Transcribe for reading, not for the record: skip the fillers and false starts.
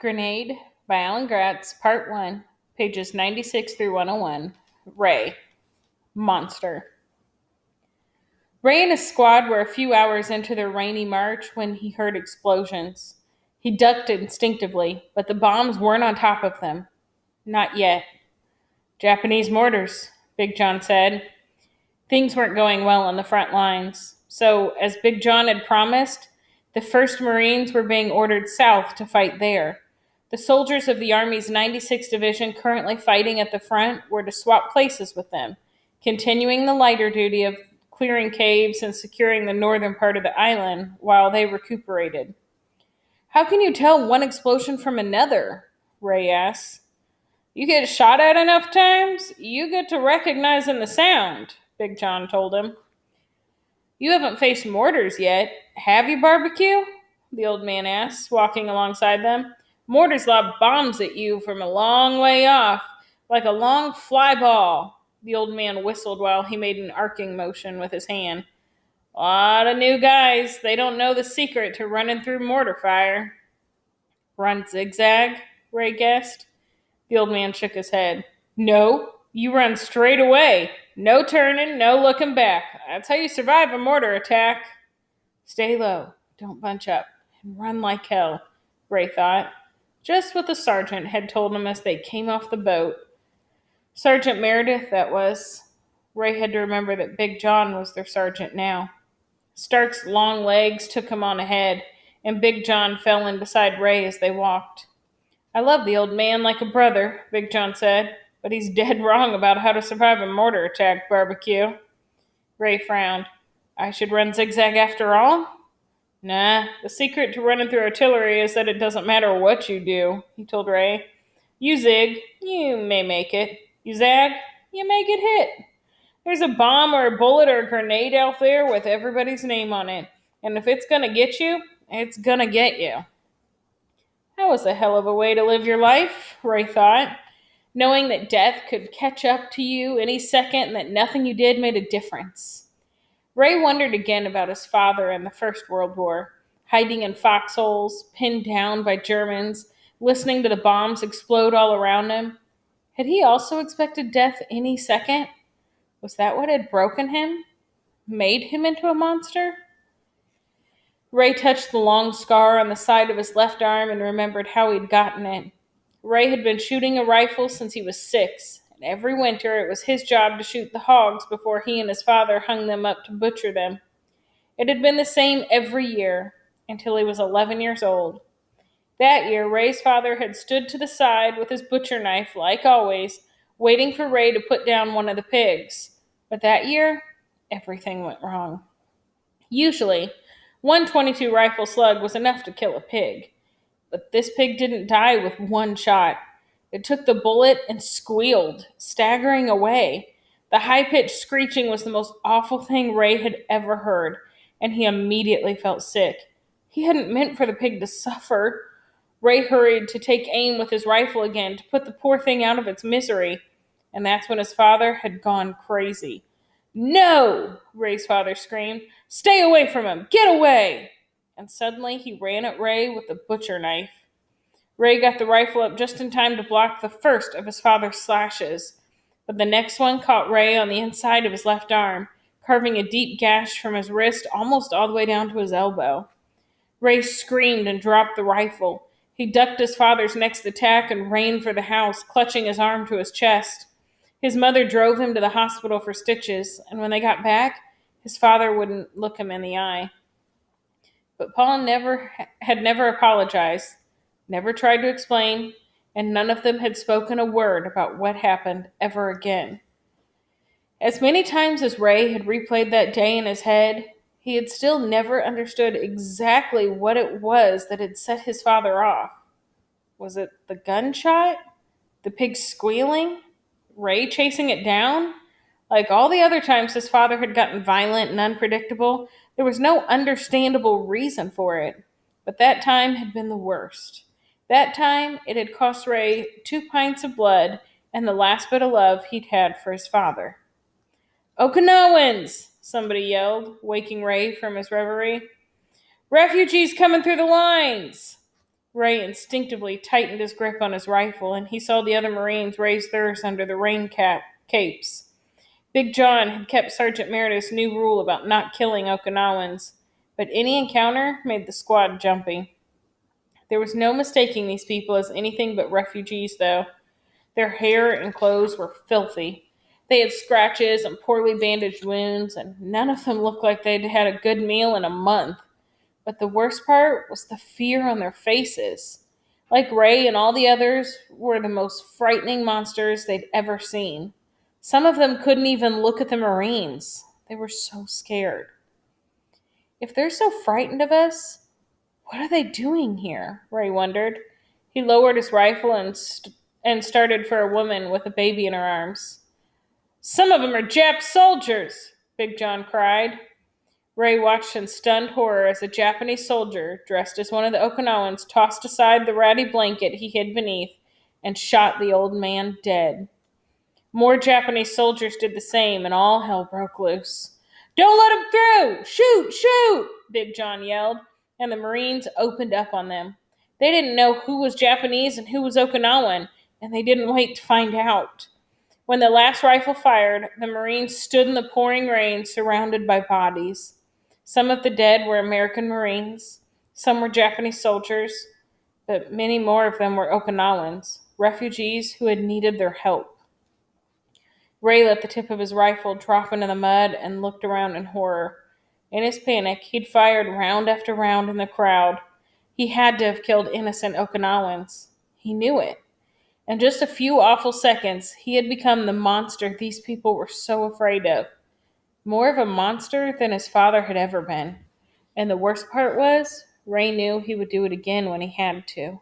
Grenade by Alan Gratz, Part 1, pages 96 through 101. Ray, Monster. Ray and his squad were a few hours into their rainy march when he heard explosions. He ducked instinctively, but the bombs weren't on top of them. Not yet. Japanese mortars, Big John said. Things weren't going well on the front lines, so, as Big John had promised, the 1st Marines were being ordered south to fight there. The soldiers of the Army's 96th Division currently fighting at the front were to swap places with them, continuing the lighter duty of clearing caves and securing the northern part of the island while they recuperated. "How can you tell one explosion from another?" Ray asked. "You get shot at enough times, you get to recognizing the sound," Big John told him. "You haven't faced mortars yet, have you, Barbecue?" the old man asked, walking alongside them. "Mortars lob bombs at you from a long way off, like a long fly ball." The old man whistled while he made an arcing motion with his hand. "A lot of new guys, they don't know the secret to running through mortar fire." "Run zigzag?" Ray guessed. The old man shook his head. "No, you run straight away. No turning, no looking back. That's how you survive a mortar attack." "Stay low, don't bunch up, and run like hell," Ray thought. Just what the sergeant had told him as they came off the boat. Sergeant Meredith, that was. Ray had to remember that Big John was their sergeant now. Stark's long legs took him on ahead, and Big John fell in beside Ray as they walked. "I love the old man like a brother," Big John said, "but he's dead wrong about how to survive a mortar attack, Barbecue." Ray frowned. "I should run zigzag after all?" "Nah, the secret to running through artillery is that it doesn't matter what you do," he told Ray. "You zig, you may make it. You zag, you may get hit. There's a bomb or a bullet or a grenade out there with everybody's name on it, and if it's gonna get you, it's gonna get you." That was a hell of a way to live your life, Ray thought, knowing that death could catch up to you any second and that nothing you did made a difference. Ray wondered again about his father in the First World War, hiding in foxholes, pinned down by Germans, listening to the bombs explode all around him. Had he also expected death any second? Was that what had broken him? Made him into a monster? Ray touched the long scar on the side of his left arm and remembered how he'd gotten it. Ray had been shooting a rifle since he was 6, and every winter it was his job to shoot the hogs before he and his father hung them up to butcher them. It had been the same every year until he was 11 years old. That year, Ray's father had stood to the side with his butcher knife, like always, waiting for Ray to put down one of the pigs. But that year, everything went wrong. Usually, one .22 rifle slug was enough to kill a pig. But this pig didn't die with one shot. It took the bullet and squealed, staggering away. The high-pitched screeching was the most awful thing Ray had ever heard, and he immediately felt sick. He hadn't meant for the pig to suffer. Ray hurried to take aim with his rifle again to put the poor thing out of its misery, and that's when his father had gone crazy. "No!" Ray's father screamed. "Stay away from him! Get away!" And suddenly he ran at Ray with the butcher knife. Ray got the rifle up just in time to block the first of his father's slashes, but the next one caught Ray on the inside of his left arm, carving a deep gash from his wrist almost all the way down to his elbow. Ray screamed and dropped the rifle. He ducked his father's next attack and ran for the house, clutching his arm to his chest. His mother drove him to the hospital for stitches, and when they got back, his father wouldn't look him in the eye. But Paul had never apologized, never tried to explain, and none of them had spoken a word about what happened ever again. As many times as Ray had replayed that day in his head, he had still never understood exactly what it was that had set his father off. Was it the gunshot? The pig squealing? Ray chasing it down? Like all the other times his father had gotten violent and unpredictable, there was no understandable reason for it. But that time had been the worst. That time, it had cost Ray 2 pints of blood and the last bit of love he'd had for his father. "Okinawans!" somebody yelled, waking Ray from his reverie. "Refugees coming through the lines!" Ray instinctively tightened his grip on his rifle, and he saw the other Marines raise theirs under the capes. Big John had kept Sergeant Meredith's new rule about not killing Okinawans, but any encounter made the squad jumpy. There was no mistaking these people as anything but refugees, though. Their hair and clothes were filthy. They had scratches and poorly bandaged wounds, and none of them looked like they'd had a good meal in a month. But the worst part was the fear on their faces. Like Ray and all the others were the most frightening monsters they'd ever seen. Some of them couldn't even look at the Marines. They were so scared. If they're so frightened of us, what are they doing here? Ray wondered. He lowered his rifle and started for a woman with a baby in her arms. Some of them are Jap soldiers, Big John cried. Ray watched in stunned horror as a Japanese soldier, dressed as one of the Okinawans, tossed aside the ratty blanket he hid beneath and shot the old man dead. More Japanese soldiers did the same, and all hell broke loose. Don't let him through! Shoot! Shoot! Big John yelled, and the Marines opened up on them. They didn't know who was Japanese and who was Okinawan, and they didn't wait to find out. When the last rifle fired, the Marines stood in the pouring rain, surrounded by bodies. Some of the dead were American Marines, some were Japanese soldiers, but many more of them were Okinawans, refugees who had needed their help. Ray let the tip of his rifle drop into the mud and looked around in horror. In his panic, he'd fired round after round in the crowd. He had to have killed innocent Okinawans. He knew it. In just a few awful seconds, he had become the monster these people were so afraid of. More of a monster than his father had ever been. And the worst part was, Ray knew he would do it again when he had to.